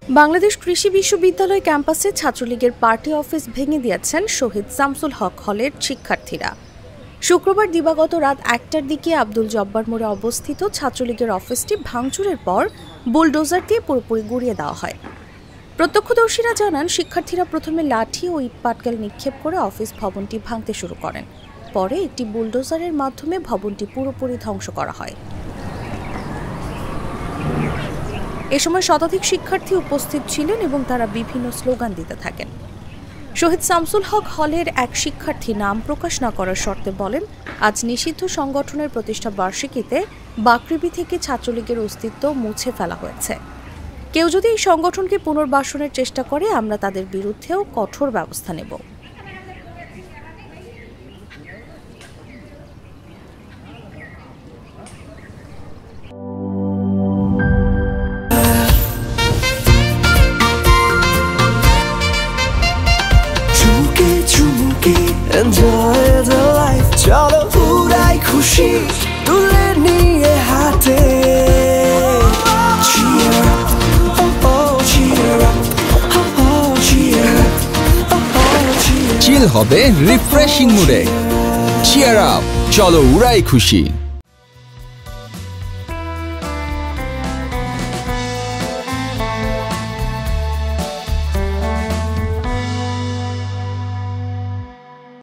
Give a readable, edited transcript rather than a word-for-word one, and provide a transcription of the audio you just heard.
বাংলাদেশ কৃষি বিশ্ববিদ্যালয় ক্যাম্পাসে ছাত্রলীগের পার্টি অফিস ভেঙে দিয়েছেন শহীদ শামসুল হক হলের শিক্ষার্থীরা। শুক্রবার দিবাগত রাত ১টার দিকে আব্দুল জব্বার মোড়ে অবস্থিত ছাত্রলীগের অফিসটি ভাঙচুরের পর বুলডোজার দিয়ে পুরোপুরি গুঁড়িয়ে দেওয়া হয়। প্রত্যক্ষদর্শীরা জানান, শিক্ষার্থীরা প্রথমে লাঠি ও ইটপাটকেল নিক্ষেপ করে অফিস ভবনটি ভাঙতে শুরু করেন। পরে একটি বুলডোজারের মাধ্যমে ভবনটি পুরোপুরি ধ্বংস করা হয়। এ সময় শতাধিক শিক্ষার্থী উপস্থিত ছিলেন এবং তারা বিভিন্ন স্লোগান দিতে থাকেন। শহীদ শামসুল হক হলের এক শিক্ষার্থী নাম প্রকাশ না করার শর্তে বলেন, আজ নিষিদ্ধ সংগঠনের প্রতিষ্ঠা বার্ষিকীতে বাকৃবি থেকে ছাত্রলীগের অস্তিত্ব মুছে ফেলা হয়েছে। কেউ যদি এই সংগঠনকে পুনর্বাসনের চেষ্টা করে, আমরা তাদের বিরুদ্ধেও কঠোর ব্যবস্থা নেব। Enjoy the life, চলো পুরাই খুশি তুলে নিয়ে হাতে। Cheer up, oh oh, cheer up, oh oh, cheer up, oh oh, cheer up. চিল হবে রিফ্রেশিং মুডে। চিয়ার আপ, চলো উড়াই খুশি।